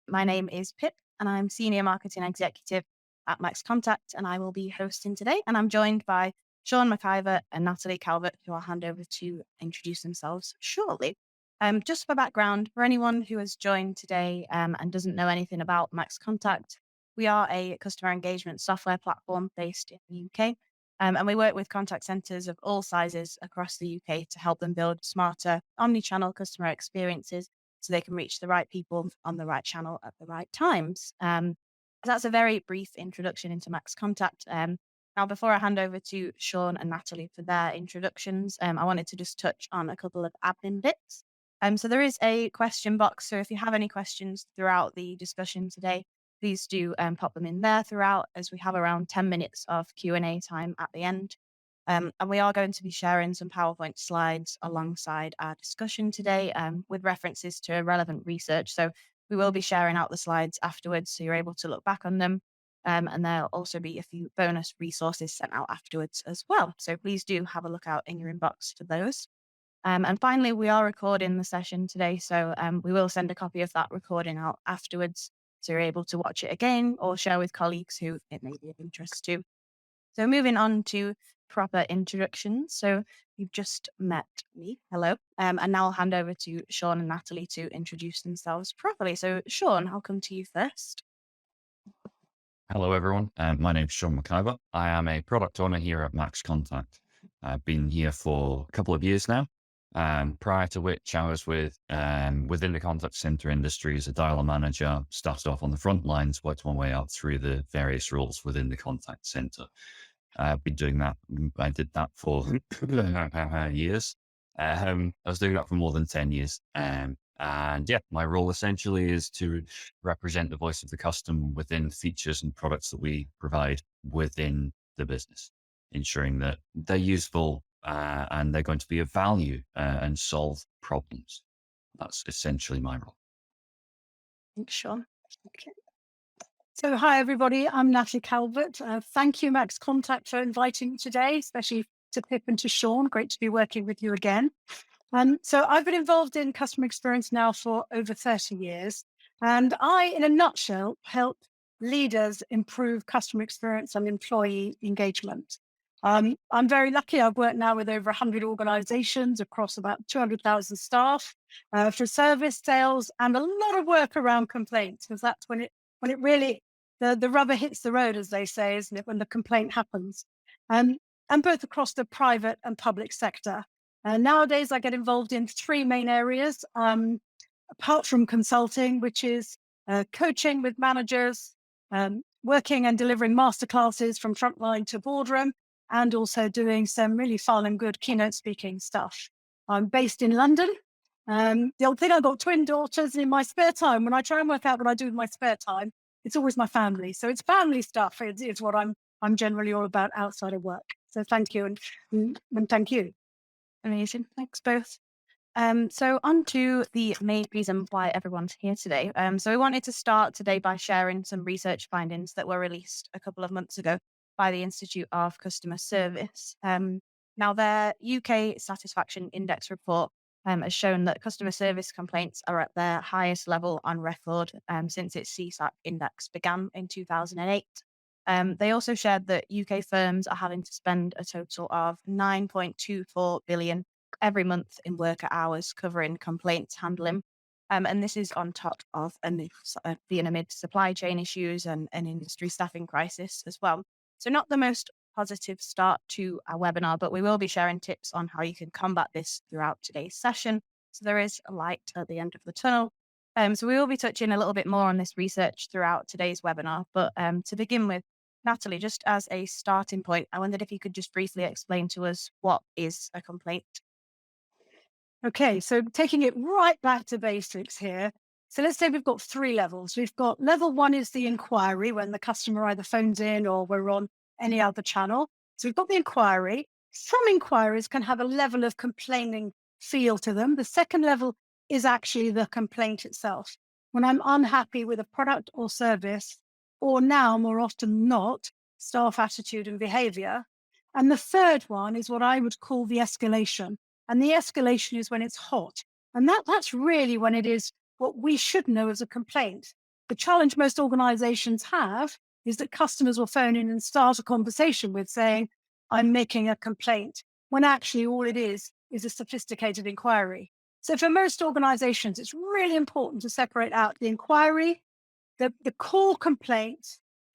My name is Pip, and I'm Senior Marketing Executive at MaxContact, and I will be hosting today. And I'm joined by Sean McIver and Natalie Calvert, who I'll hand over to introduce themselves shortly. Just for background, for anyone who has joined today and doesn't know anything about MaxContact, we are a customer engagement software platform based in the UK. And we work with contact centers of all sizes across the UK to help them build smarter omni-channel customer experiences so they can reach the right people on the right channel at the right times. That's a very brief introduction into MaxContact. Now, before I hand over to Sean and Natalie for their introductions, I wanted to just touch on a couple of admin bits. So there is a question box. So if you have any questions throughout the discussion today, please do pop them in there throughout, as we have around 10 minutes of Q&A time at the end. And we are going to be sharing some PowerPoint slides alongside our discussion today with references to relevant research. So we will be sharing out the slides afterwards, so you're able to look back on them. And there'll also be a few bonus resources sent out afterwards as well. So please do have a look out in your inbox for those. And finally, we are recording the session today, so we will send a copy of that recording out afterwards, so you're able to watch it again or share with colleagues who it may be of interest to. So moving on to proper introductions. So you've just met me. Hello. And now I'll hand over to Sean and Natalie to introduce themselves properly. So Sean, I'll come to you first. Hello, everyone. My name is Sean McIver. I am a product owner here at MaxContact. I've been here for a couple of years now. Prior to which I was within the contact center industry as a dialer manager, started off on the front lines, worked my way up through the various roles within the contact center. I've been doing that. I did that for years. I was doing that for more than 10 years. And yeah, my role essentially is to represent the voice of the customer within features and products that we provide within the business, ensuring that they're useful and they're going to be of value and solve problems. That's essentially my role. Thanks, Sean. Okay. So hi, everybody. I'm Natalie Calvert. Thank you, MaxContact, for inviting me today, especially to Pip and to Sean. Great to be working with you again. So I've been involved in customer experience now for over 30 years. And I, in a nutshell, help leaders improve customer experience and employee engagement. I'm very lucky. I've worked now with over 100 organizations across about 200,000 staff for service, sales, and a lot of work around complaints, because that's when it really, the rubber hits the road, as they say, isn't it, when the complaint happens. And both across the private and public sector. Nowadays, I get involved in three main areas, apart from consulting, which is coaching with managers, working and delivering masterclasses from frontline to boardroom, and also doing some really fun and good keynote speaking stuff. I'm based in London. The old thing, I've got twin daughters, and in my spare time, when I try and work out what I do with my spare time, it's always my family. So it's family stuff. It's what I'm generally all about outside of work. So thank you, and thank you. Amazing. Thanks both. So on to the main reason why everyone's here today. So we wanted to start today by sharing some research findings that were released a couple of months ago by the Institute of Customer Service. Now, their UK Satisfaction Index report has shown that customer service complaints are at their highest level on record since its CSAT index began in 2008. They also shared that UK firms are having to spend a total of 9.24 billion every month in worker hours covering complaints handling. And this is on top of being amid supply chain issues and an industry staffing crisis as well. So not the most positive start to our webinar, but we will be sharing tips on how you can combat this throughout today's session. So there is a light at the end of the tunnel. So we will be touching a little bit more on this research throughout today's webinar. But to begin with, Natalie, just as a starting point, I wondered if you could just briefly explain to us what is a complaint. Okay, so taking it right back to basics here. So let's say we've got three levels. We've got level one is the inquiry, when the customer either phones in or we're on any other channel. So we've got the inquiry. Some inquiries can have a level of complaining feel to them. The second level is actually the complaint itself. When I'm unhappy with a product or service, or now more often than not, staff attitude and behavior. And the third one is what I would call the escalation. And the escalation is when it's hot. And that's really when it is what we should know as a complaint. The challenge most organizations have is that customers will phone in and start a conversation with saying, I'm making a complaint, when actually all it is a sophisticated inquiry. So for most organizations, it's really important to separate out the inquiry, the core complaint,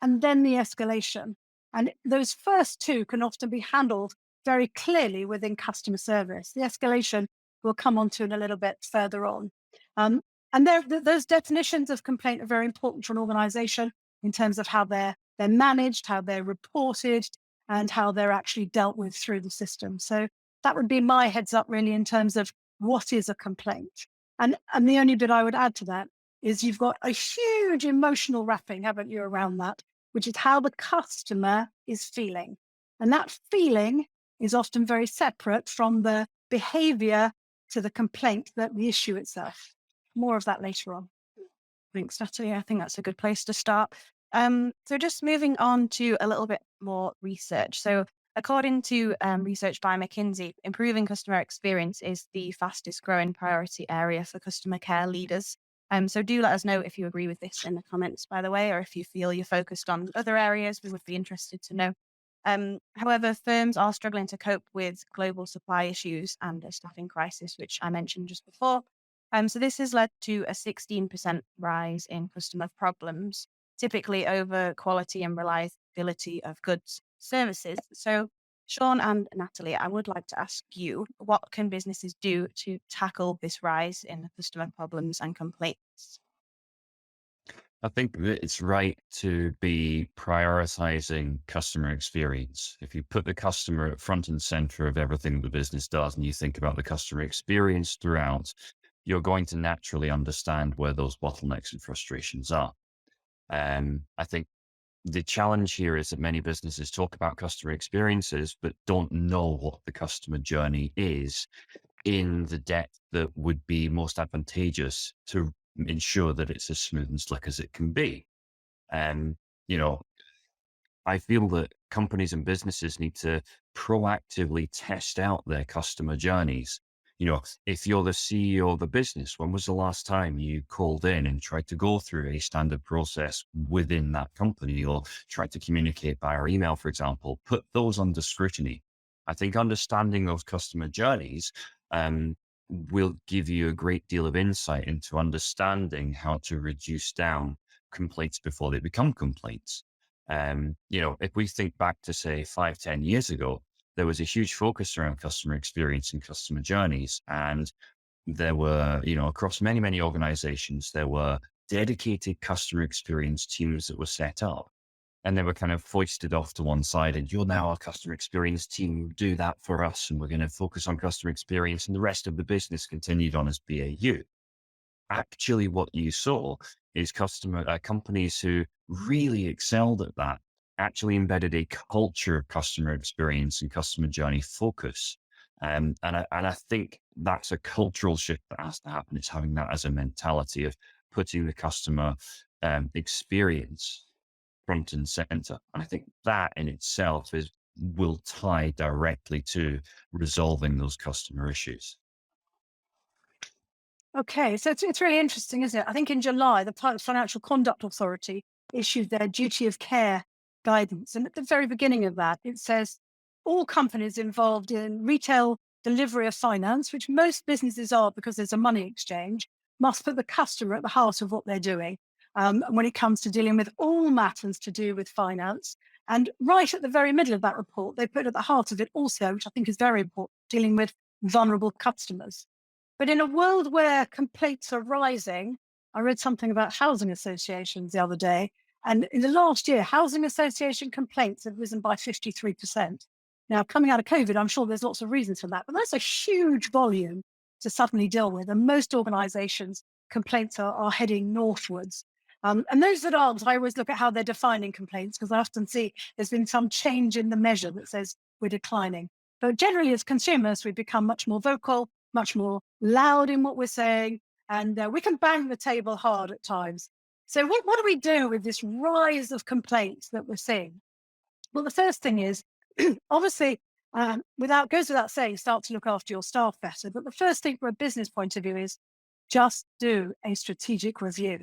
and then the escalation. And those first two can often be handled very clearly within customer service. The escalation we'll come on to in a little bit further on. Um, and those definitions of complaint are very important to an organization in terms of how they're managed, how they're reported, and how they're actually dealt with through the system. So that would be my heads up really in terms of what is a complaint. And the only bit I would add to that is you've got a huge emotional wrapping, haven't you, around that, which is how the customer is feeling. And that feeling is often very separate from the behavior to the complaint, that the issue itself. More of that later on. Thanks, Natalie. I think that's a good place to start. So just moving on to a little bit more research. So according to research by McKinsey, improving customer experience is the fastest growing priority area for customer care leaders. So do let us know if you agree with this in the comments, by the way, or if you feel you're focused on other areas, we would be interested to know. However, firms are struggling to cope with global supply issues and a staffing crisis, which I mentioned just before. So this has led to a 16% rise in customer problems, typically over quality and reliability of goods services. So Sean and Natalie, I would like to ask you, what can businesses do to tackle this rise in customer problems and complaints? I think that it's right to be prioritizing customer experience. If you put the customer at front and center of everything the business does, and you think about the customer experience throughout, you're going to naturally understand where those bottlenecks and frustrations are. I think the challenge here is that many businesses talk about customer experiences, but don't know what the customer journey is in the depth that would be most advantageous to ensure that it's as smooth and slick as it can be. And, you know, I feel that companies and businesses need to proactively test out their customer journeys. If you're the CEO of the business, when was the last time you called in and tried to go through a standard process within that company, or tried to communicate via email, for example? Put those under scrutiny. I think understanding those customer journeys will give you a great deal of insight into understanding how to reduce down complaints before they become complaints. If we think back to say 5, 10 years ago, there was a huge focus around customer experience and customer journeys. And there were, across many, many organizations, there were dedicated customer experience teams that were set up. And they were kind of foisted off to one side, and you're now our customer experience team, do that for us. And we're going to focus on customer experience. And the rest of the business continued on as BAU. Actually, what you saw is companies who really excelled at that actually embedded a culture of customer experience and customer journey focus. And I think that's a cultural shift that has to happen. It's having that as a mentality of putting the customer experience front and center. And I think that in itself will tie directly to resolving those customer issues. Okay, so it's really interesting, isn't it? I think in July, the Financial Conduct Authority issued their duty of care guidance. And at the very beginning of that, it says all companies involved in retail delivery of finance, which most businesses are because there's a money exchange, must put the customer at the heart of what they're doing when it comes to dealing with all matters to do with finance. And right at the very middle of that report, they put at the heart of it also, which I think is very important, dealing with vulnerable customers. But in a world where complaints are rising, I read something about housing associations the other day. And in the last year, housing association complaints have risen by 53%. Now, coming out of COVID, I'm sure there's lots of reasons for that, but that's a huge volume to suddenly deal with. And most organizations, complaints are heading northwards. And those that aren't, I always look at how they're defining complaints, because I often see there's been some change in the measure that says we're declining. But generally, as consumers, we've become much more vocal, much more loud in what we're saying, and we can bang the table hard at times. So what do we do with this rise of complaints that we're seeing? Well, the first thing is, obviously, goes without saying, start to look after your staff better. But the first thing from a business point of view is just do a strategic review.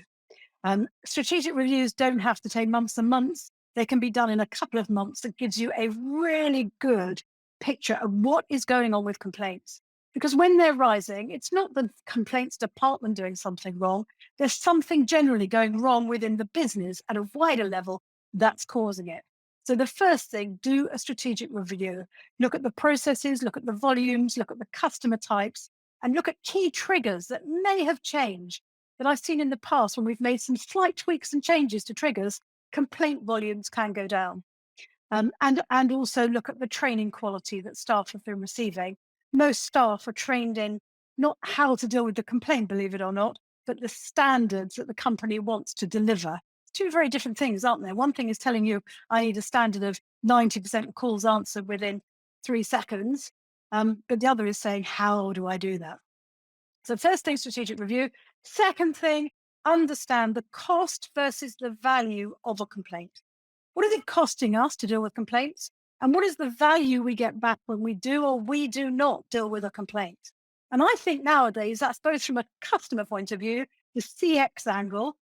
Strategic reviews don't have to take months and months. They can be done in a couple of months. That gives you a really good picture of what is going on with complaints. Because when they're rising, it's not the complaints department doing something wrong. There's something generally going wrong within the business at a wider level that's causing it. So the first thing, do a strategic review. Look at the processes, look at the volumes, look at the customer types, and look at key triggers that may have changed that I've seen in the past when we've made some slight tweaks and changes to triggers, complaint volumes can go down. And also look at the training quality that staff have been receiving. Most staff are trained in not how to deal with the complaint, believe it or not, but the standards that the company wants to deliver. Two very different things, aren't there? One thing is telling you I need a standard of 90% of calls answered within 3 seconds. But the other is saying, how do I do that? So first thing, strategic review. Second thing, understand the cost versus the value of a complaint. What is it costing us to deal with complaints? And what is the value we get back when we do or we do not deal with a complaint? And I think nowadays that's both from a customer point of view, the CX angle,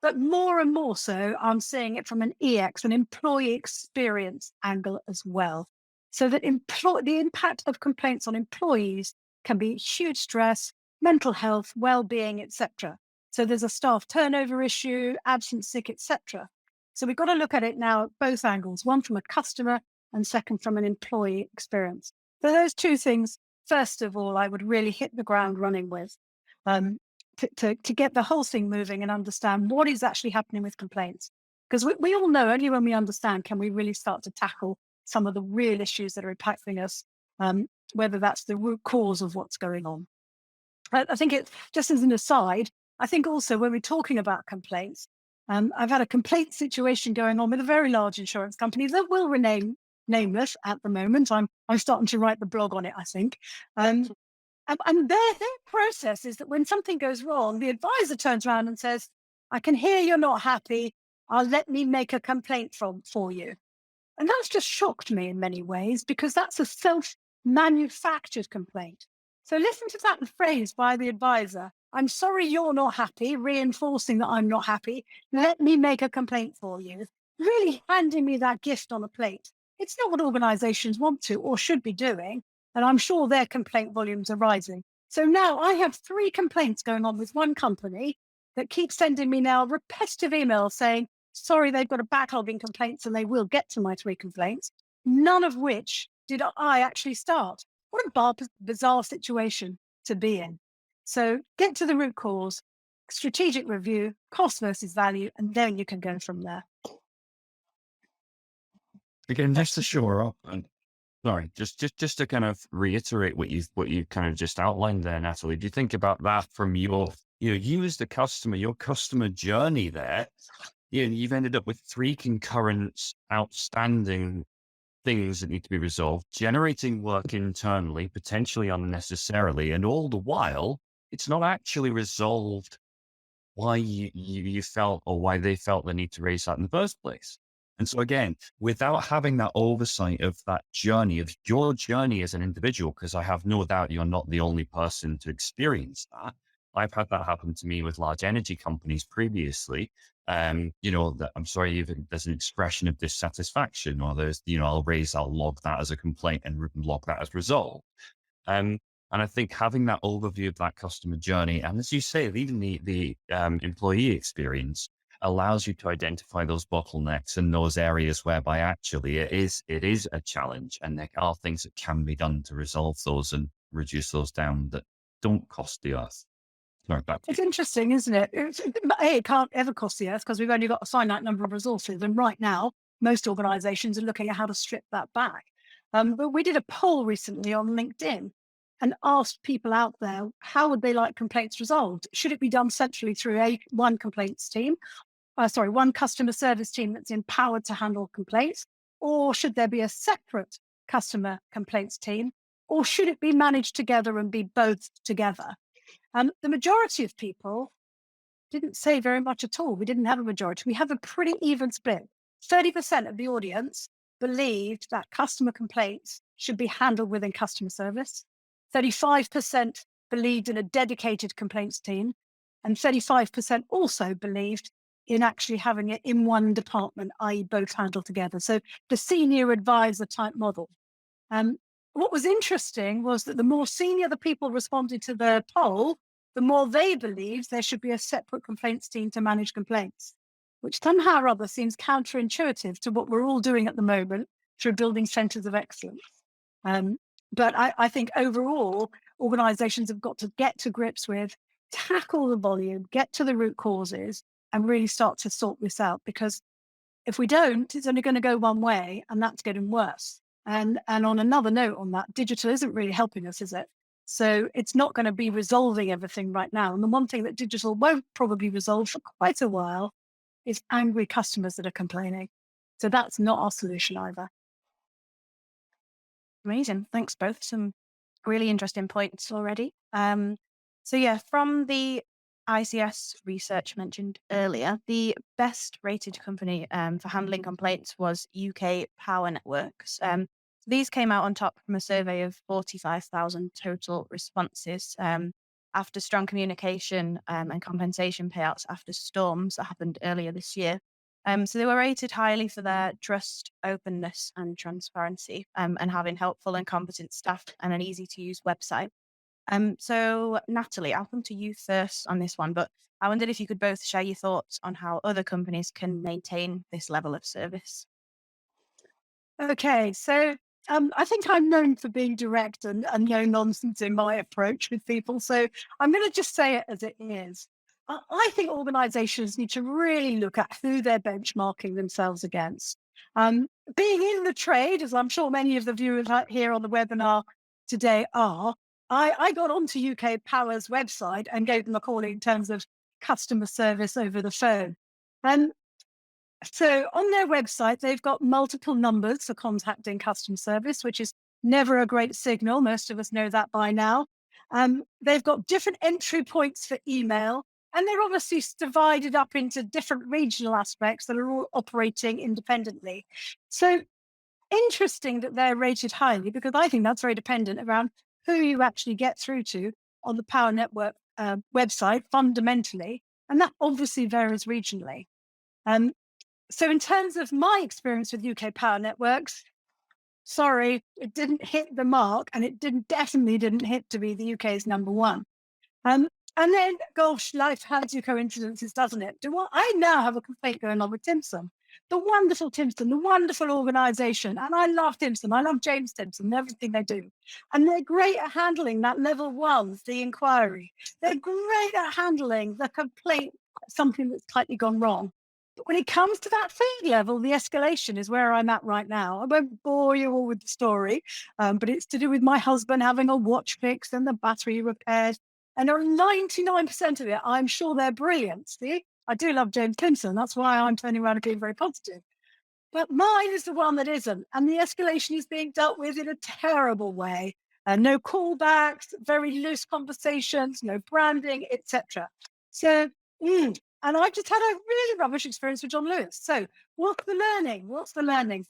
but more and more so, I'm seeing it from an EX, an employee experience angle as well. So that the impact of complaints on employees can be huge stress, mental health, well-being, etc. So there's a staff turnover issue, absence, sick, etc. So we've got to look at it now at both angles, one from a customer and second from an employee experience. So those two things, first of all, I would really hit the ground running with. To get the whole thing moving and understand what is actually happening with complaints. Because we all know only when we understand can we really start to tackle some of the real issues that are impacting us, whether that's the root cause of what's going on. I think it, just as an aside, I think also when we're talking about complaints, I've had a complaint situation going on with a very large insurance company that will remain nameless at the moment. I'm starting to write the blog on it, I think. And their process is that when something goes wrong, the advisor turns around and says, I can hear you're not happy. Let me make a complaint for you. And that's just shocked me in many ways because that's a self-manufactured complaint. So listen to that phrase by the advisor. I'm sorry you're not happy, reinforcing that I'm not happy. Let me make a complaint for you. Really handing me that gift on a plate. It's not what organizations want to or should be doing. And I'm sure their complaint volumes are rising. So now I have 3 complaints going on with one company that keeps sending me now repetitive emails saying, sorry, they've got a backlog in complaints and they will get to my 3 complaints, none of which did I actually start. What a bizarre situation to be in. So get to the root cause, strategic review, cost versus value, and then you can go from there. Again, just to shore up, and sorry, just to kind of reiterate what you kind of just outlined there, Natalie. Do you think about that from you as the customer, your customer journey there? You've ended up with 3 concurrent, outstanding things that need to be resolved, generating work internally, potentially unnecessarily, and all the while, it's not actually resolved why you felt or why they felt the need to raise that in the first place. And so again, without having that oversight of that journey, of your journey as an individual, because I have no doubt you're not the only person to experience that. I've had that happen to me with large energy companies previously. That I'm sorry, there's an expression of dissatisfaction, or there's, I'll log that as a complaint and log that as resolved. And I think having that overview of that customer journey, and as you say, even the employee experience, allows you to identify those bottlenecks and those areas whereby actually it is a challenge, and there are things that can be done to resolve those and reduce those down that don't cost the earth. Sorry, back to It's you. interesting, isn't it? It can't ever cost the earth because we've only got a finite number of resources. And right now, most organizations are looking at how to strip that back. But we did a poll recently on LinkedIn and asked people out there, how would they like complaints resolved? Should it be done centrally through one complaints team? One customer service team that's empowered to handle complaints? Or should there be a separate customer complaints team? Or should it be managed together and be both together? The majority of people didn't say very much at all. We didn't have a majority. We have a pretty even split. 30% of the audience believed that customer complaints should be handled within customer service. 35% believed in a dedicated complaints team. And 35% also believed in actually having it in one department, i.e. both handled together. So the senior advisor type model. What was interesting was that the more senior the people responded to the poll, the more they believed there should be a separate complaints team to manage complaints, which somehow or other seems counterintuitive to what we're all doing at the moment through building centers of excellence. But I think overall, organizations have got to get to grips with, tackle the volume, get to the root causes, and really start to sort this out. Because if we don't, it's only going to go one way, and that's getting worse. And on another note on that, digital isn't really helping us, is it? So it's not going to be resolving everything right now. And the one thing that digital won't probably resolve for quite a while is angry customers that are complaining. So that's not our solution either. Amazing. Thanks both. Some really interesting points already. So yeah, from the ICS research mentioned earlier, the best rated company for handling complaints was UK Power Networks. These came out on top from a survey of 45,000 total responses after strong communication and compensation payouts after storms that happened earlier this year. So they were rated highly for their trust, openness, and transparency, and having helpful and competent staff and an easy to use website. So Natalie, I'll come to you first on this one, but I wondered if you could both share your thoughts on how other companies can maintain this level of service. Okay, so I think I'm known for being direct and no nonsense in my approach with people. So I'm going to just say it as it is. I think organizations need to really look at who they're benchmarking themselves against. Being in the trade, as I'm sure many of the viewers here on the webinar today are, I got onto UK Power's website and gave them a call in terms of customer service over the phone. So on their website, they've got multiple numbers for contacting customer service, which is never a great signal. Most of us know that by now. They've got different entry points for email, and they're obviously divided up into different regional aspects that are all operating independently. So interesting that they're rated highly, because I think that's very dependent around who you actually get through to on the Power Network website fundamentally, and that obviously varies regionally. So in terms of my experience with UK Power Networks, sorry, it didn't hit the mark, and it definitely didn't hit to be the UK's number one. And then, gosh, life has you coincidences, doesn't it? I now have a complaint going on with Timson, the wonderful Timson, the wonderful organization. And I love Timson. I love James Timson and everything they do. And they're great at handling that level one, the inquiry. They're great at handling the complaint, something that's slightly gone wrong. But when it comes to that third level, the escalation is where I'm at right now. I won't bore you all with the story, but it's to do with my husband having a watch fixed and the battery repaired. And on 99% of it, I'm sure they're brilliant. See, I do love James Timson. That's why I'm turning around and being very positive. But mine is the one that isn't. And the escalation is being dealt with in a terrible way. No callbacks, very loose conversations, no branding, etc. So, and I just had a really rubbish experience with John Lewis. So what's the learning? What's the learning?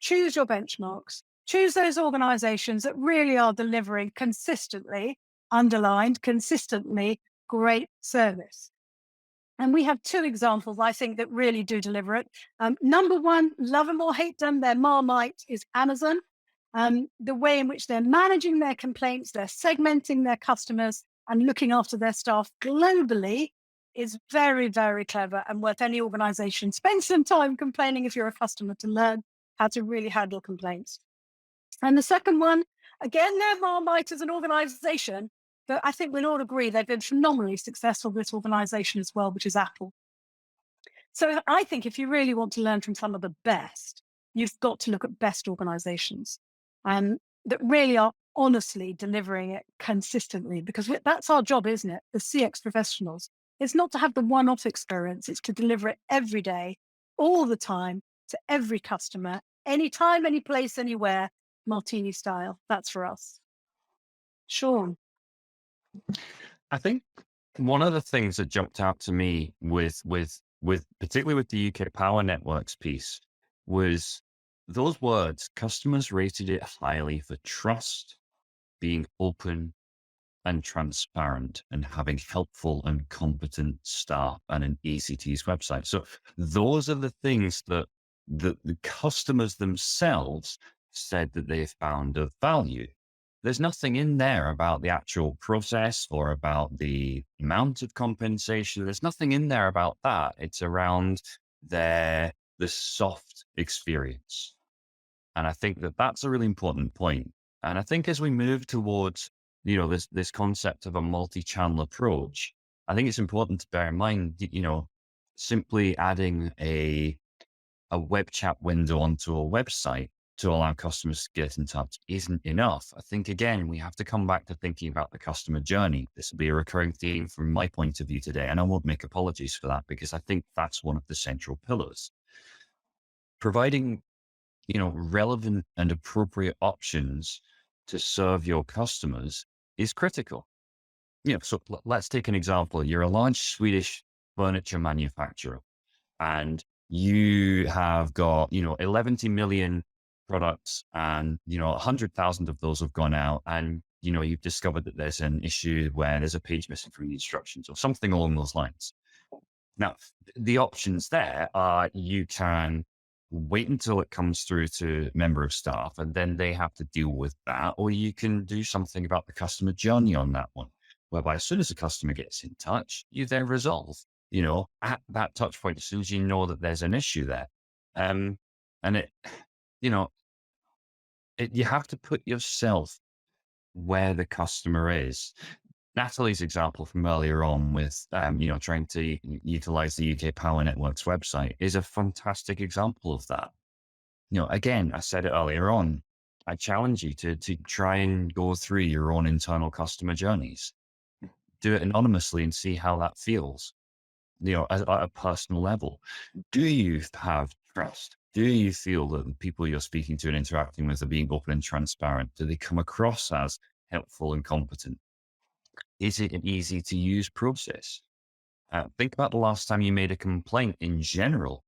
Choose your benchmarks. Choose those organizations that really are delivering consistently, underlined, consistently great service. And we have two examples, I think, that really do deliver it. Number one, love them or hate them, their Marmite is Amazon. The way in which they're managing their complaints, they're segmenting their customers and looking after their staff globally is very, very clever and worth any organization. Spend some time complaining if you're a customer to learn how to really handle complaints. And the second one, again, they're Marmite as an organization, but I think we'll all agree they've been phenomenally successful, this organization as well, which is Apple. So I think if you really want to learn from some of the best, you've got to look at best organizations that really are honestly delivering it consistently, because that's our job, isn't it? The CX professionals. It's not to have the one-off experience. It's to deliver it every day, all the time, to every customer, anytime, any place, anywhere, Martini style. That's for us. Sean. I think one of the things that jumped out to me with particularly with the UK Power Networks piece was those words. Customers rated it highly for trust, being open, and transparent and having helpful and competent staff and an easy to use website. So those are the things that the customers themselves said that they found of value. There's nothing in there about the actual process or about the amount of compensation. There's nothing in there about that. It's around the soft experience. And I think that that's a really important point. And I think as we move towards, this concept of a multi-channel approach, I think it's important to bear in mind, simply adding a web chat window onto a website to allow customers to get in touch isn't enough. I think, again, we have to come back to thinking about the customer journey. This will be a recurring theme from my point of view today, and I won't make apologies for that because I think that's one of the central pillars. Providing, relevant and appropriate options to serve your customers is critical. So let's take an example. You're a large Swedish furniture manufacturer and you have got, 11 million products and, 100,000 of those have gone out and, you've discovered that there's an issue where there's a page missing from the instructions or something along those lines. Now, the options there are you can wait until it comes through to a member of staff and then they have to deal with that, or you can do something about the customer journey on that one, whereby as soon as the customer gets in touch, you then resolve, at that touch point, as soon as you know that there's an issue there. And it, you know, you have to put yourself where the customer is. Natalie's example from earlier on with, trying to utilize the UK Power Network's website is a fantastic example of that. Again, I said it earlier on, I challenge you to try and go through your own internal customer journeys. Do it anonymously and see how that feels, at a personal level. Do you have trust? Do you feel that the people you're speaking to and interacting with are being open and transparent? Do they come across as helpful and competent? Is it an easy to use process? Think about the last time you made a complaint in general,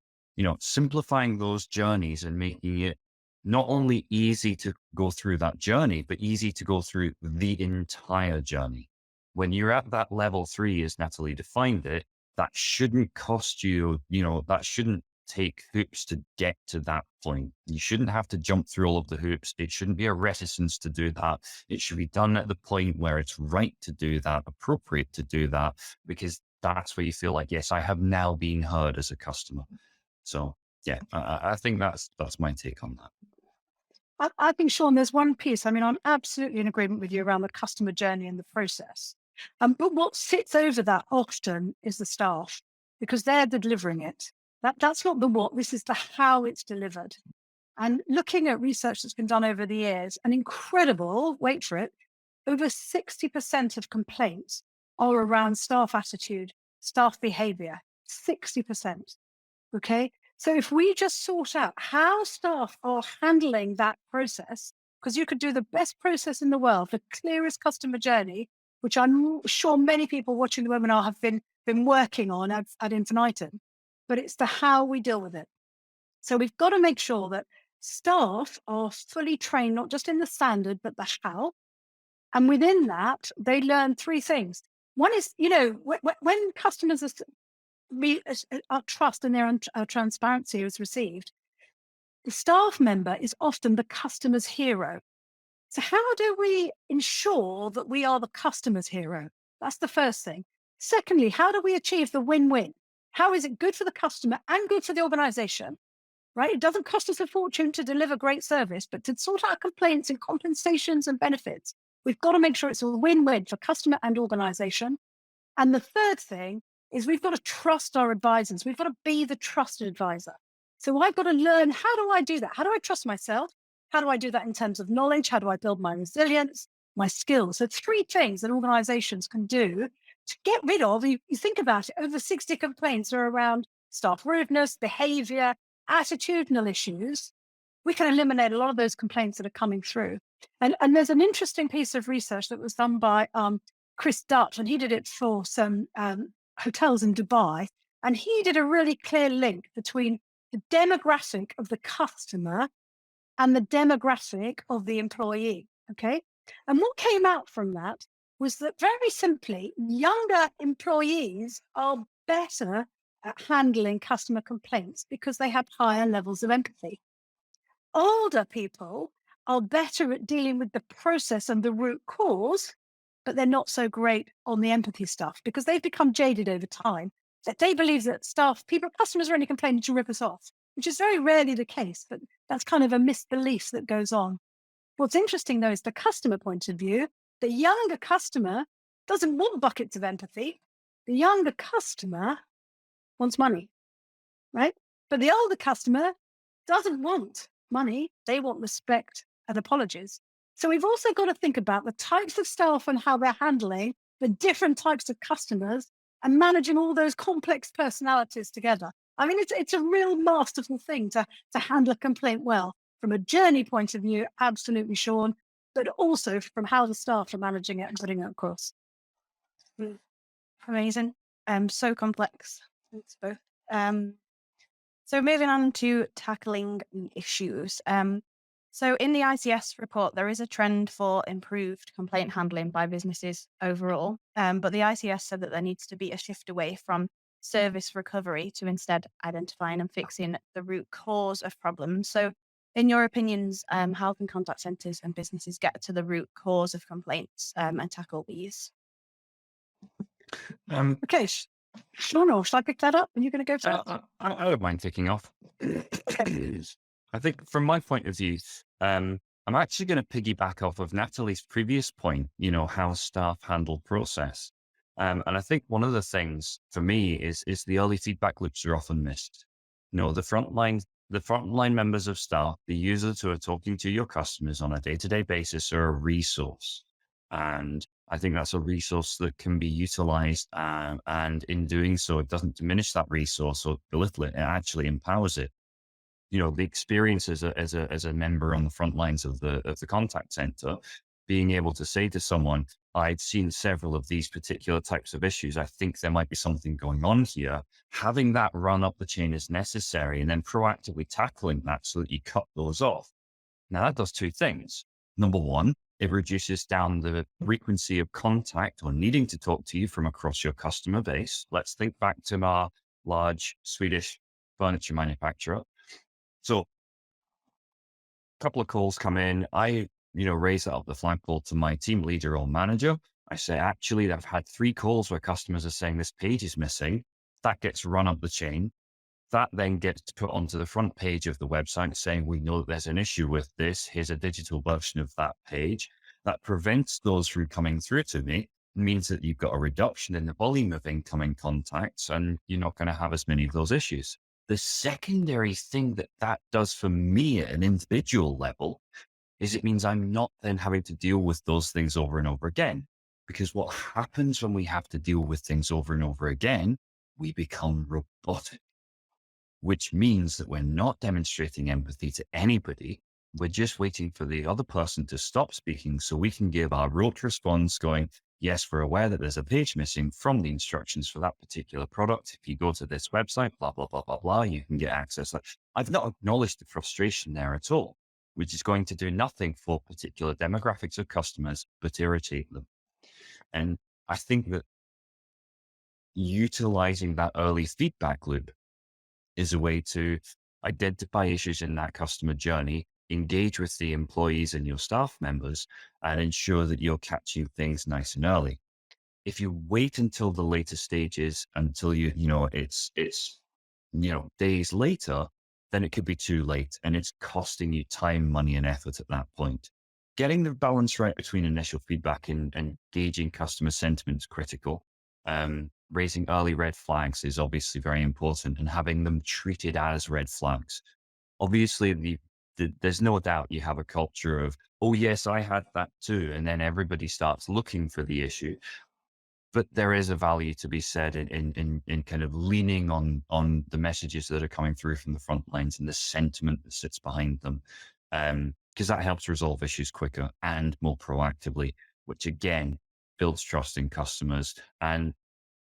simplifying those journeys and making it not only easy to go through that journey, but easy to go through the entire journey. When you're at that level 3, as Natalie defined it, that shouldn't cost you, that shouldn't take hoops to get to that point. You shouldn't have to jump through all of the hoops. It shouldn't be a reticence to do that. It should be done at the point where it's right to do that, appropriate to do that, because that's where you feel like, yes, I have now been heard as a customer. So yeah, I think that's my take on that. I think, Sean, there's one piece. I mean, I'm absolutely in agreement with you around the customer journey and the process. But what sits over that often is the staff, because they're delivering it. That's not the what, this is the how it's delivered. And looking at research that's been done over the years, an incredible, wait for it, over 60% of complaints are around staff attitude, staff behavior, 60%. Okay. So if we just sort out how staff are handling that process, because you could do the best process in the world, the clearest customer journey, which I'm sure many people watching the webinar have been working on ad infinitum, but it's the how we deal with it. So we've got to make sure that staff are fully trained, not just in the standard, but the how. And within that, they learn 3 things. One is, when customers our trust and their transparency is received, the staff member is often the customer's hero. So how do we ensure that we are the customer's hero? That's the first thing. Secondly, how do we achieve the win-win? How is it good for the customer and good for the organization, right? It doesn't cost us a fortune to deliver great service, but to sort out complaints and compensations and benefits, we've got to make sure it's a win-win for customer and organization. And the third thing is we've got to trust our advisors. We've got to be the trusted advisor. So I've got to learn, how do I do that? How do I trust myself? How do I do that in terms of knowledge? How do I build my resilience, my skills? So 3 things that organizations can do to get rid of, you think about it, over 60 complaints are around staff rudeness, behavior, attitudinal issues. We can eliminate a lot of those complaints that are coming through. And there's an interesting piece of research that was done by Chris Dutch, and he did it for some hotels in Dubai. And he did a really clear link between the demographic of the customer and the demographic of the employee. Okay. And what came out from that was that very simply, younger employees are better at handling customer complaints because they have higher levels of empathy. Older people are better at dealing with the process and the root cause, but they're not so great on the empathy stuff because they've become jaded over time. That they believe that customers are only complaining to rip us off, which is very rarely the case, but that's kind of a misbelief that goes on. What's interesting though is the customer point of view. The younger customer doesn't want buckets of empathy. The younger customer wants money, right? But the older customer doesn't want money. They want respect and apologies. So we've also got to think about the types of staff and how they're handling the different types of customers and managing all those complex personalities together. I mean, it's a real masterful thing to handle a complaint well. From a journey point of view, absolutely, Sean, but also from how the staff are managing it and putting it across. Amazing. So complex. Thanks both. So moving on to tackling the issues. So in the ICS report, there is a trend for improved complaint handling by businesses overall. But the ICS said that there needs to be a shift away from service recovery to instead identifying and fixing the root cause of problems. So in your opinions, how can contact centers and businesses get to the root cause of complaints and tackle these? Okay, Sean, or should I pick that up? And you're going to go first? I don't mind kicking off. I think from my point of view, I'm actually going to piggyback off of Natalie's previous point, how staff handle process. And I think one of the things for me is the early feedback loops are often missed. The frontline members of staff, the users who are talking to your customers on a day-to-day basis, are a resource. And I think that's a resource that can be utilized. And in doing so, it doesn't diminish that resource or belittle it. It actually empowers it. The experience as a member on the front lines of the contact center, being able to say to someone, I'd seen several of these particular types of issues. I think there might be something going on here. Having that run up the chain is necessary, and then proactively tackling that so that you cut those off. Now that does two things. Number one, it reduces down the frequency of contact or needing to talk to you from across your customer base. Let's think back to our large Swedish furniture manufacturer. So a couple of calls come in. I, raise that up the flagpole to my team leader or manager. I say, actually, I've had 3 calls where customers are saying this page is missing. That gets run up the chain. That then gets put onto the front page of the website saying, we know that there's an issue with this. Here's a digital version of that page. That prevents those from coming through to me. It means that you've got a reduction in the volume of incoming contacts and you're not going to have as many of those issues. The secondary thing that does for me at an individual level is it means I'm not then having to deal with those things over and over again. Because what happens when we have to deal with things over and over again, we become robotic, which means that we're not demonstrating empathy to anybody. We're just waiting for the other person to stop speaking so we can give our rote response going, yes, we're aware that there's a page missing from the instructions for that particular product. If you go to this website, blah, blah, blah, blah, blah, you can get access. I've not acknowledged the frustration there at all, which is going to do nothing for particular demographics of customers, but irritate them. And I think that utilizing that early feedback loop is a way to identify issues in that customer journey, engage with the employees and your staff members, and ensure that you're catching things nice and early. If you wait until the later stages, until it's days later, then it could be too late and it's costing you time, money, and effort at that point. Getting the balance right between initial feedback and gauging customer sentiment is critical. Raising early red flags is obviously very important and having them treated as red flags. Obviously, there's no doubt you have a culture of, oh yes, I had that too. And then everybody starts looking for the issue. But there is a value to be said in kind of leaning on the messages that are coming through from the front lines and the sentiment that sits behind them. Because that helps resolve issues quicker and more proactively, which again, builds trust in customers and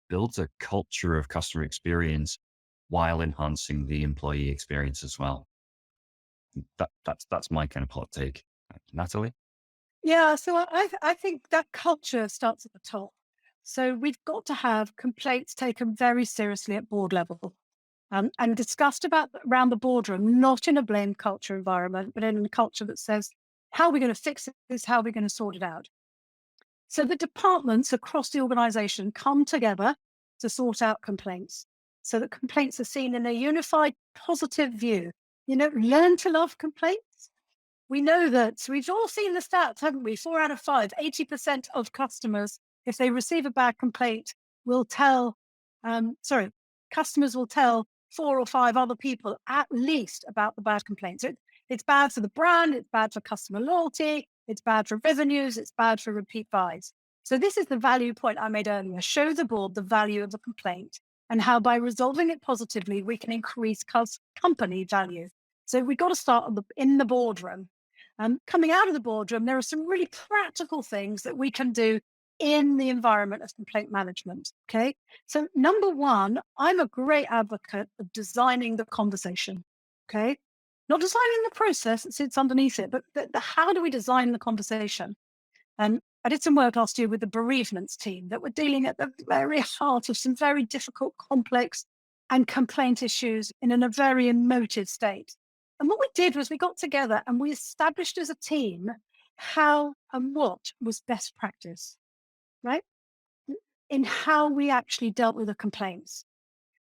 builds a culture of customer experience while enhancing the employee experience as well. That's my kind of hot take. Natalie? Yeah, so I think that culture starts at the top. So we've got to have complaints taken very seriously at board level, and discussed about around the boardroom, not in a blame culture environment, but in a culture that says, how are we going to fix this? How are we going to sort it out? So the departments across the organization come together to sort out complaints so that complaints are seen in a unified, positive view. Learn to love complaints. We know that we've all seen the stats, haven't we? 4 out of 5, 80% of customers, if they receive a bad complaint, will tell, sorry, customers will tell 4 or 5 other people at least about the bad complaint. So it's bad for the brand, it's bad for customer loyalty, it's bad for revenues, it's bad for repeat buys. So this is the value point I made earlier. Show the board the value of a complaint and how by resolving it positively, we can increase company value. So we've got to start in the boardroom. Coming out of the boardroom, there are some really practical things that we can do in the environment of complaint management. Okay. So, number one, I'm a great advocate of designing the conversation. Okay. Not designing the process that sits underneath it, but how do we design the conversation? And I did some work last year with the bereavements team that were dealing at the very heart of some very difficult, complex, and complaint issues in a very emotive state. And what we did was we got together and we established as a team how and what was best practice, right? In how we actually dealt with the complaints.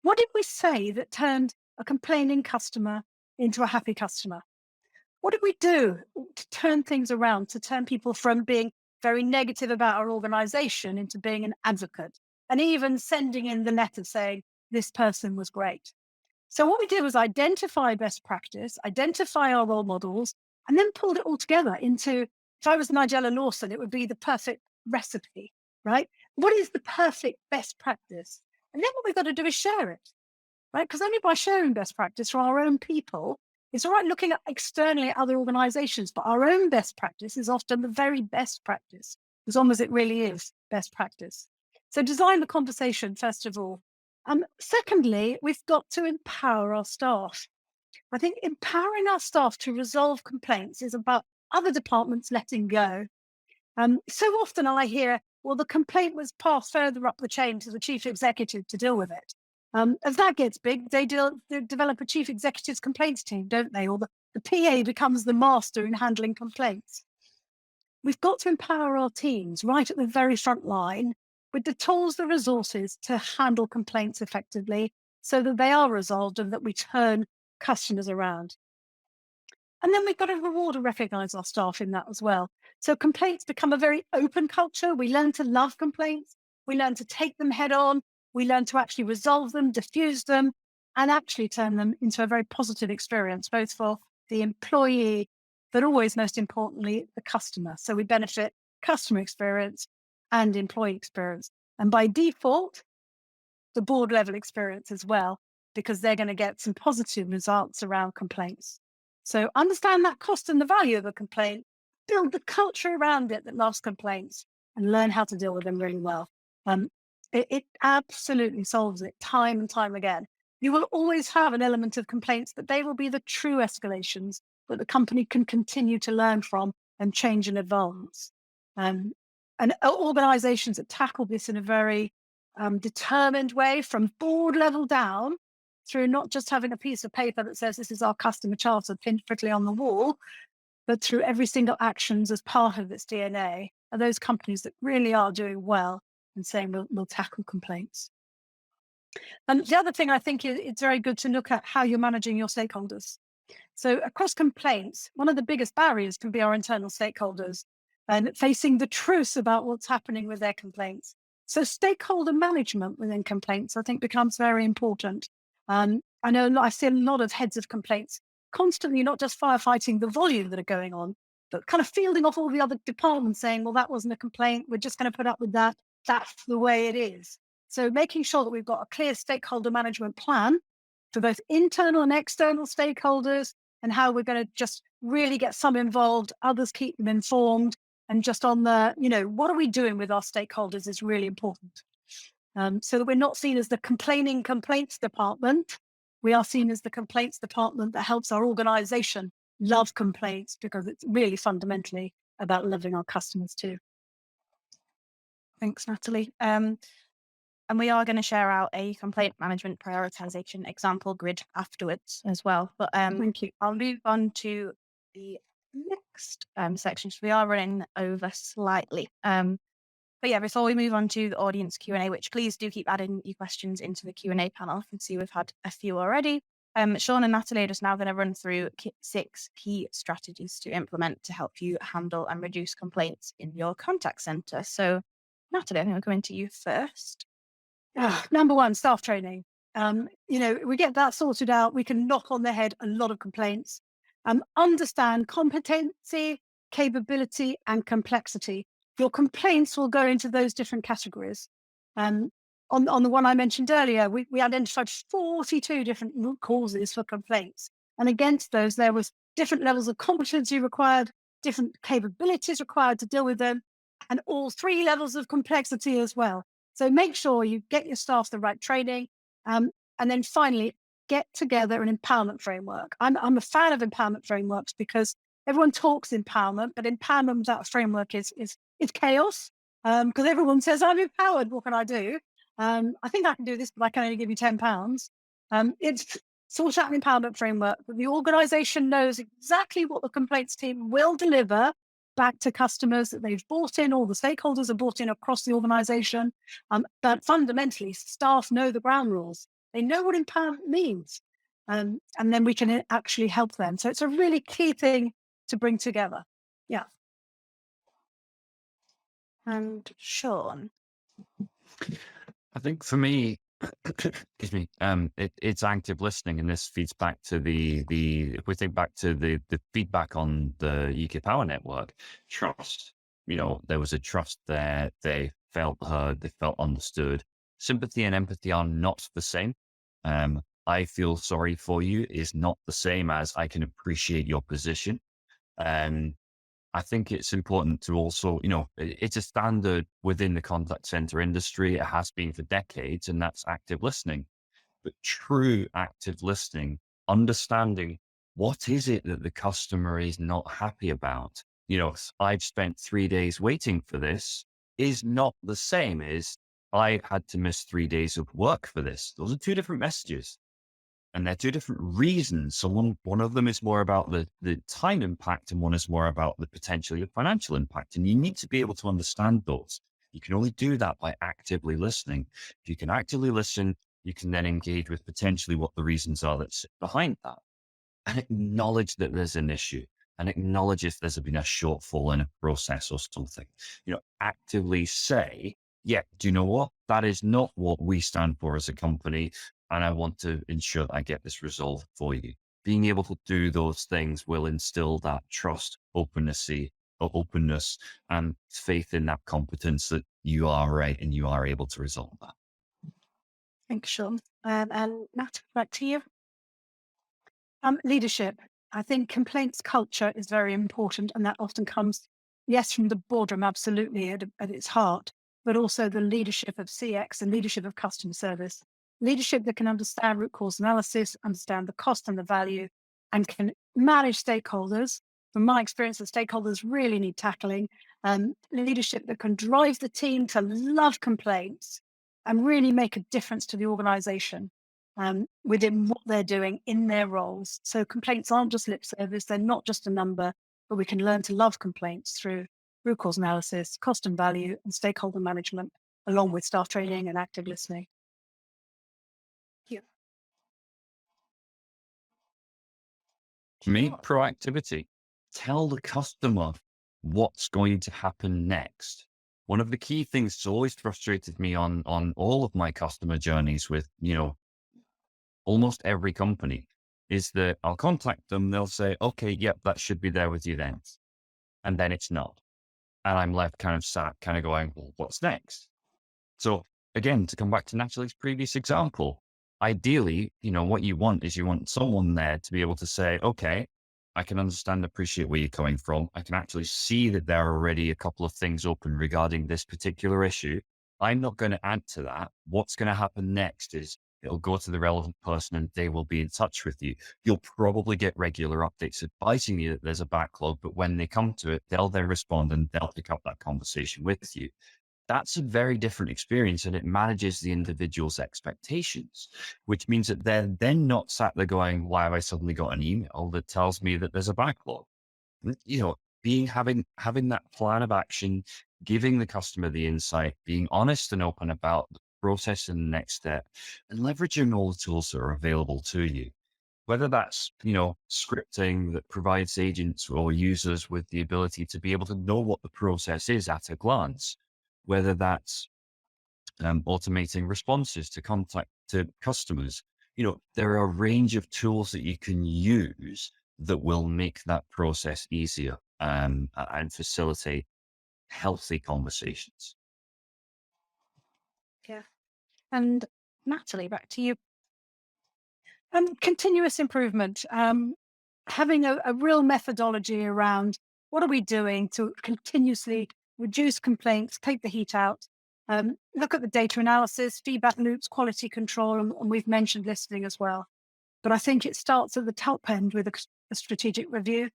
What did we say that turned a complaining customer into a happy customer? What did we do to turn things around, to turn people from being very negative about our organization into being an advocate and even sending in the letter saying this person was great? So what we did was identify best practice, identify our role models, and then pulled it all together into, if I was Nigella Lawson, it would be the perfect recipe, right? What is the perfect best practice? And then what we've got to do is share it, right? Because only by sharing best practice for our own people, it's all right looking at externally at other organizations, but our own best practice is often the very best practice, as long as it really is best practice. So design the conversation, first of all. Secondly, we've got to empower our staff. I think empowering our staff to resolve complaints is about other departments letting go. So often I hear, well, the complaint was passed further up the chain to the chief executive to deal with it. As that gets big, they develop a chief executive's complaints team, don't they? Or the PA becomes the master in handling complaints. We've got to empower our teams right at the very front line with the tools, the resources to handle complaints effectively so that they are resolved and that we turn customers around. And then we've got to reward and recognize our staff in that as well. So complaints become a very open culture. We learn to love complaints. We learn to take them head on. We learn to actually resolve them, diffuse them, and actually turn them into a very positive experience, both for the employee, but always most importantly, the customer. So we benefit customer experience and employee experience. And by default, the board level experience as well, because they're going to get some positive results around complaints. So understand that cost and the value of a complaint, build the culture around it that loves complaints, and learn how to deal with them really well. It absolutely solves it time and time again. You will always have an element of complaints, but they will be the true escalations that the company can continue to learn from and change and advance. And organizations that tackle this in a very determined way from board level down through not just having a piece of paper that says this is our customer charter pinned prettily on the wall, but through every single actions as part of its DNA are those companies that really are doing well and saying we'll tackle complaints. And the other thing I think is it's very good to look at how you're managing your stakeholders. So across complaints, one of the biggest barriers can be our internal stakeholders and facing the truth about what's happening with their complaints. So stakeholder management within complaints, I think, becomes very important. I know I see a lot of heads of complaints constantly, not just firefighting the volume that are going on, but kind of fielding off all the other departments saying, well, that wasn't a complaint. We're just going to put up with that. That's the way it is. So making sure that we've got a clear stakeholder management plan for both internal and external stakeholders and how we're going to just really get some involved, others keep them informed. And just on the, what are we doing with our stakeholders is really important. So that we're not seen as the complaining complaints department. We are seen as the complaints department that helps our organization love complaints because it's really fundamentally about loving our customers too. Thanks, Natalie. And we are going to share out a complaint management prioritization example grid afterwards as well. But Thank you. I'll move on to the next section. So we are running over slightly. But yeah, before we move on to the audience Q&A, which please do keep adding your questions into the Q&A panel. I can see we've had a few already. Sean and Natalie are just now going to run through 6 key strategies to implement to help you handle and reduce complaints in your contact center. So Natalie, I think we're going to you first. Number one, staff training. We get that sorted out. We can knock on the head a lot of complaints. Understand competency, capability, and complexity. Your complaints will go into those different categories. On the one I mentioned earlier, we identified 42 different root causes for complaints. And against those, there was different levels of competency required, different capabilities required to deal with them, and all 3 levels of complexity as well. So make sure you get your staff the right training. And then finally, get together an empowerment framework. I'm a fan of empowerment frameworks because everyone talks empowerment, but empowerment without a framework is chaos. Because everyone says, I'm empowered, what can I do? I think I can do this, but I can only give you £10. It's sort out an empowerment framework, but the organization knows exactly what the complaints team will deliver back to customers that they've bought in, all the stakeholders are bought in across the organization. But fundamentally, staff know the ground rules. They know what empowerment means. And then we can actually help them. So it's a really key thing to bring together. Yeah. And Sean. I think for me, excuse me, it's active listening, and this feeds back to if we think back to the feedback on the UK Power Network, trust. There was a trust there. They felt heard. They felt understood. Sympathy and empathy are not the same. I feel sorry for you is not the same as I can appreciate your position. I think it's important to also, it's a standard within the contact center industry. It has been for decades, and that's active listening. But true active listening, understanding what is it that the customer is not happy about. I've spent 3 days waiting for this is not the same as I've had to miss 3 days of work for this. Those are 2 different messages. And they're 2 different reasons. So one of them is more about the time impact, and one is more about the potentially financial impact. And you need to be able to understand those. You can only do that by actively listening. If you can actively listen, you can then engage with potentially what the reasons are that sit behind that, and acknowledge that there's an issue, and acknowledge if there's been a shortfall in a process or something. Actively say, yeah, do you know what? That is not what we stand for as a company. And I want to ensure that I get this resolved for you. Being able to do those things will instill that trust, openness, and faith in that competence that you are right and you are able to resolve that. Thanks, Sean. And Nat, back to you. Leadership. I think complaints culture is very important, and that often comes, yes, from the boardroom, absolutely at its heart, but also the leadership of CX and leadership of customer service. Leadership that can understand root cause analysis, understand the cost and the value, and can manage stakeholders. From my experience, the stakeholders really need tackling. Leadership that can drive the team to love complaints and really make a difference to the organization within what they're doing in their roles. So complaints aren't just lip service. They're not just a number, but we can learn to love complaints through root cause analysis, cost and value, and stakeholder management, along with staff training and active listening. For me, proactivity. Tell the customer what's going to happen next. One of the key things that's always frustrated me on all of my customer journeys with, almost every company is that I'll contact them. They'll say, okay, yep, that should be there with you then. And then it's not. And I'm left kind of sat, kind of going, well, what's next? So again, to come back to Natalie's previous example, ideally, what you want is you want someone there to be able to say, okay, I can understand and appreciate where you're coming from. I can actually see that there are already a couple of things open regarding this particular issue. I'm not going to add to that. What's going to happen next is It'll go to the relevant person and they will be in touch with you. You'll probably get regular updates advising you that there's a backlog, but when they come to it, they'll then respond and they'll pick up that conversation with you. That's a very different experience, and it manages the individual's expectations, which means that they're then not sat there going, why have I suddenly got an email that tells me that there's a backlog? Having that plan of action, giving the customer the insight, being honest and open about the process and the next step, and leveraging all the tools that are available to you. Whether that's, scripting that provides agents or users with the ability to be able to know what the process is at a glance, whether that's automating responses to contact to customers. There are a range of tools that you can use that will make that process easier and facilitate healthy conversations. Yeah. And Natalie, back to you. Continuous improvement, having a real methodology around what are we doing to continuously reduce complaints, take the heat out, look at the data analysis, feedback loops, quality control, and we've mentioned listening as well. But I think it starts at the top end with a strategic review.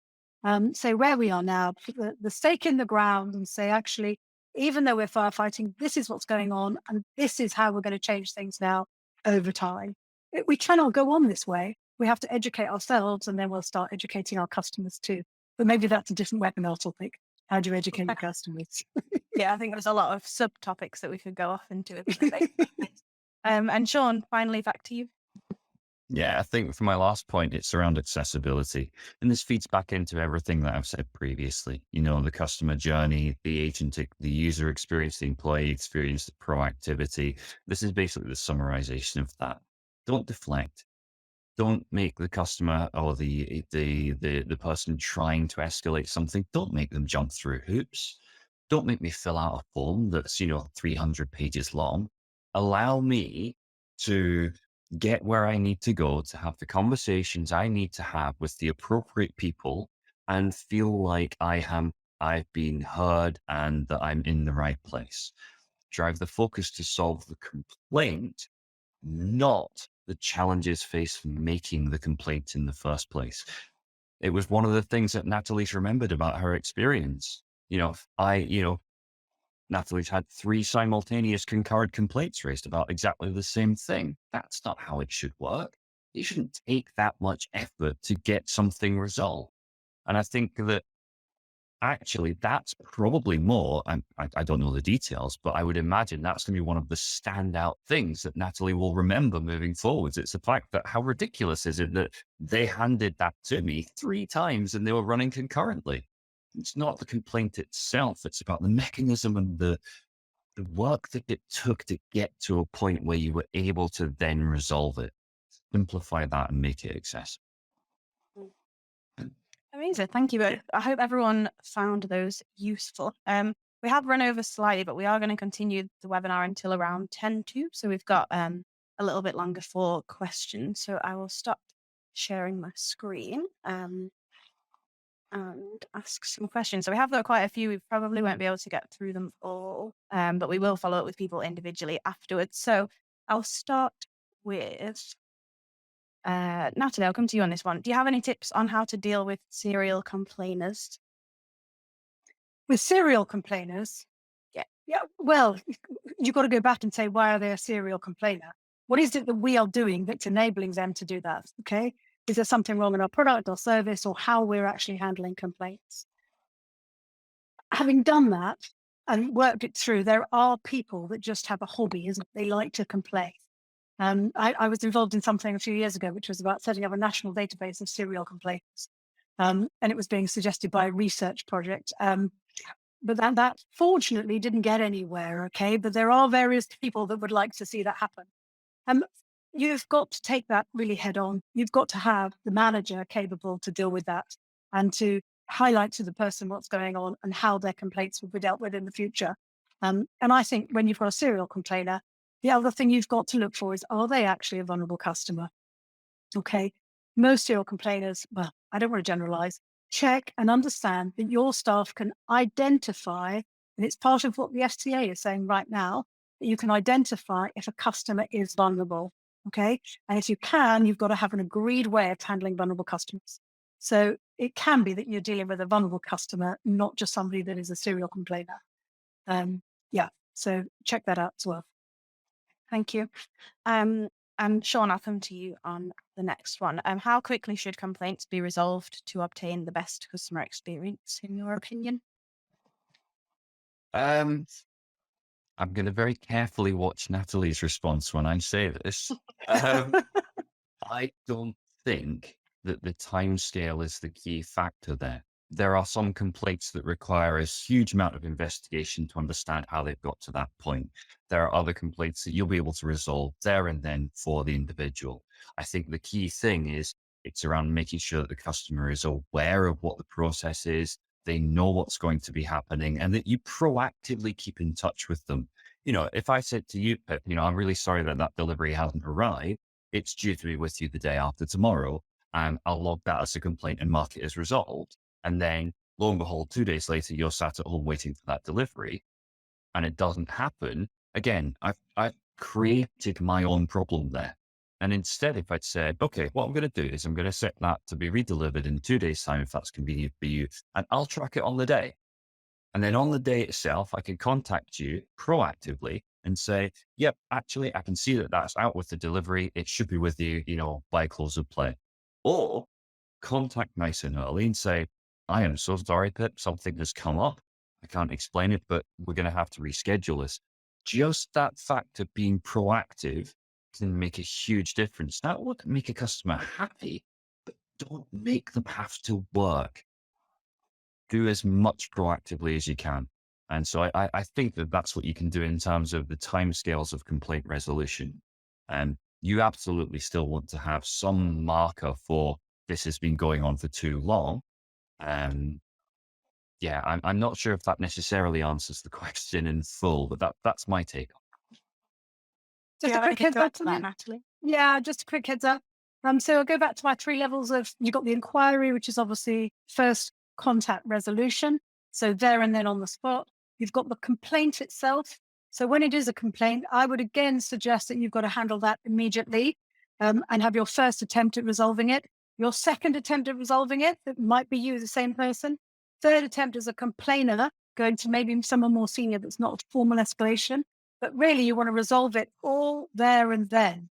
Say where we are now, put the stake in the ground and say, actually, even though we're firefighting, this is what's going on, and this is how we're going to change things now over time. We cannot go on this way. We have to educate ourselves, and then we'll start educating our customers too. But maybe that's a different webinar topic. How do you educate your customers? Yeah, I think there's a lot of subtopics that we could go off into. And Sean, finally, back to you. Yeah, I think for my last point, it's around accessibility. And this feeds back into everything that I've said previously. The customer journey, the agent, the user experience, the employee experience, the proactivity. This is basically the summarization of that. Don't deflect. Don't make the customer or the person trying to escalate something, don't make them jump through hoops. Don't make me fill out a form that's, 300 pages long. Allow me to get where I need to go to have the conversations I need to have with the appropriate people and feel like I've been heard and that I'm in the right place. Drive the focus to solve the complaint, not the challenges faced from making the complaint in the first place. It was one of the things that Natalie's remembered about her experience. Natalie's had 3 simultaneous concurrent complaints raised about exactly the same thing. That's not how it should work. It shouldn't take that much effort to get something resolved. And I think that actually that's probably more, I don't know the details, but I would imagine that's going to be one of the standout things that Natalie will remember moving forwards. It's the fact that how ridiculous is it that they handed that to me 3 times and they were running concurrently. It's not the complaint itself. It's about the mechanism and the work that it took to get to a point where you were able to then resolve it, simplify that and make it accessible. Amazing. Thank you. I hope everyone found those useful. We have run over slightly, but we are going to continue the webinar until around 10 to. So we've got a little bit longer for questions. So I will stop sharing my screen and ask some questions. So we have got quite a few. We probably won't be able to get through them all, but we will follow up with people individually afterwards. So I'll start with Natalie, I'll come to you on this one. Do you have any tips on how to deal with serial complainers? With serial complainers? Yeah. Well, you've got to go back and say, why are they a serial complainer? What is it that we are doing that's enabling them to do that? Okay. Is there something wrong in our product or service or how we're actually handling complaints? Having done that and worked it through, there are people that just have a hobby, isn't it? They like to complain. I was involved in something a few years ago, which was about setting up a national database of serial complaints. And it was being suggested by a research project. But that fortunately didn't get anywhere. Okay. But there are various people that would like to see that happen. You've got to take that really head on. You've got to have the manager capable to deal with that and to highlight to the person what's going on and how their complaints will be dealt with in the future. And I think when you've got a serial complainer, the other thing you've got to look for is, are they actually a vulnerable customer? Okay. Most serial complainers, well, I don't want to generalize, check and understand that your staff can identify, and it's part of what the FCA is saying right now, that you can identify if a customer is vulnerable. Okay. And if you can, you've got to have an agreed way of handling vulnerable customers. So it can be that you're dealing with a vulnerable customer, not just somebody that is a serial complainer. Yeah. So check that out as well. Thank you. And Sean, I'll come to you on the next one. How quickly should complaints be resolved to obtain the best customer experience, in your opinion? Um, I'm going to very carefully watch Natalie's response when I say this. Um, I don't think that the timescale is the key factor there. There are some complaints that require a huge amount of investigation to understand how they've got to that point. There are other complaints that you'll be able to resolve there and then for the individual. I think the key thing is it's around making sure that the customer is aware of what the process is, they know what's going to be happening, and that you proactively keep in touch with them. If I said to you, Pip, I'm really sorry that that delivery hasn't arrived, it's due to be with you the day after tomorrow, and I'll log that as a complaint and mark it as resolved. And then lo and behold, 2 days later, you're sat at home waiting for that delivery and it doesn't happen. Again, I've created my own problem there. And instead, if I'd said, okay, what I'm going to do is I'm going to set that to be redelivered in 2 days' time, if that's convenient for you, and I'll track it on the day. And then on the day itself, I can contact you proactively and say, yep, actually, I can see that that's out with the delivery. It should be with you, by close of play. Or contact nice and early and say, I am so sorry, Pip, something has come up. I can't explain it, but we're going to have to reschedule this. Just that fact of being proactive can make a huge difference. That would make a customer happy, but don't make them have to work. Do as much proactively as you can. And so I think that that's what you can do in terms of the timescales of complaint resolution. And you absolutely still want to have some marker for this has been going on for too long. Yeah, I'm not sure if that necessarily answers the question in full, but that's my take. Do you Just a have quick anything heads to add up to from that, you. Natalie? Yeah, just a quick heads up. So I'll go back to my 3 levels of, you've got the inquiry, which is obviously first contact resolution. So there and then on the spot. You've got the complaint itself. So when it is a complaint, I would again suggest that you've got to handle that immediately and have your first attempt at resolving it. Your second attempt at resolving it, that might be you, the same person. Third attempt as a complainer, going to maybe someone more senior that's not a formal escalation. But really, you want to resolve it all there and then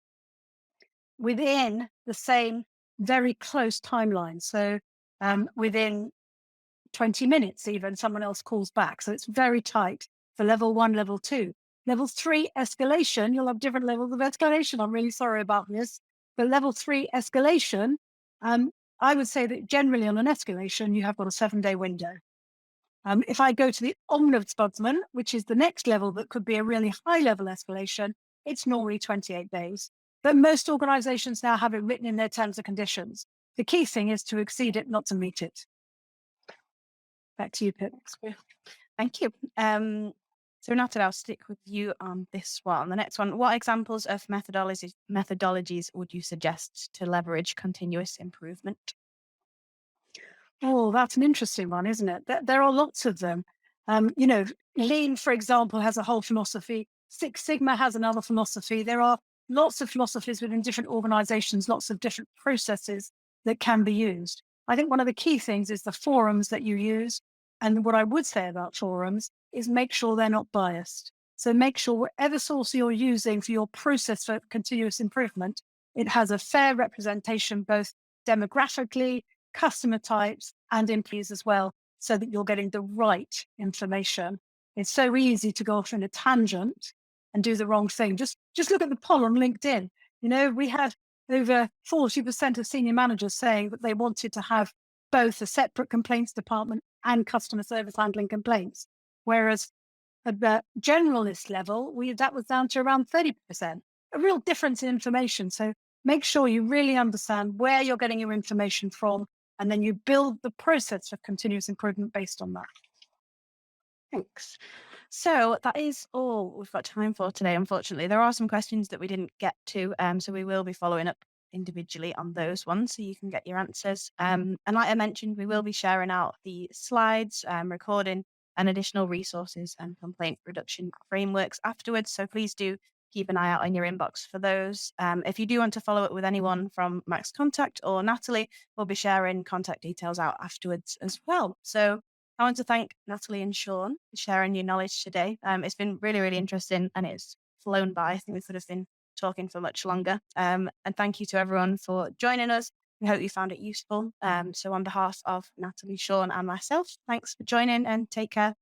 within the same very close timeline. So within 20 minutes, even someone else calls back. So it's very tight for level 1, level 2. Level 3 escalation, you'll have different levels of escalation. I'm really sorry about this. But level 3 escalation, I would say that generally on an escalation, you have got a 7-day window. If I go to the ombudsman, which is the next level that could be a really high level escalation, it's normally 28 days. But most organizations now have it written in their terms and conditions. The key thing is to exceed it, not to meet it. Back to you, Pip. Thank you. So Natalie, I'll stick with you on this one. The next one, what examples of methodologies would you suggest to leverage continuous improvement? Oh, that's an interesting one, isn't it? There are lots of them. Lean, for example, has a whole philosophy. Six Sigma has another philosophy. There are lots of philosophies within different organizations, lots of different processes that can be used. I think one of the key things is the forums that you use. And what I would say about forums is make sure they're not biased. So make sure whatever source you're using for your process for continuous improvement, it has a fair representation, both demographically, customer types, and employees as well, so that you're getting the right information. It's so easy to go off in a tangent and do the wrong thing. Just look at the poll on LinkedIn. We had over 40% of senior managers saying that they wanted to have both a separate complaints department and customer service handling complaints. Whereas at the generalist level, that was down to around 30%. A real difference in information. So make sure you really understand where you're getting your information from, and then you build the process for continuous improvement based on that. Thanks. So that is all we've got time for today. Unfortunately, there are some questions that we didn't get to, so we will be following up individually on those ones so you can get your answers. And like I mentioned, we will be sharing out the slides, recording and additional resources and complaint reduction frameworks afterwards. So please do keep an eye out on your inbox for those. If you do want to follow up with anyone from MaxContact or Natalie, we'll be sharing contact details out afterwards as well. So I want to thank Natalie and Sean for sharing your knowledge today. It's been really, really interesting, and it's flown by. I think we could have been talking for much longer. And thank you to everyone for joining us. We hope you found it useful. So on behalf of Natalie, Sean, and myself, thanks for joining and take care.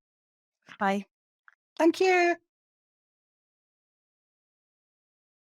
Bye. Thank you.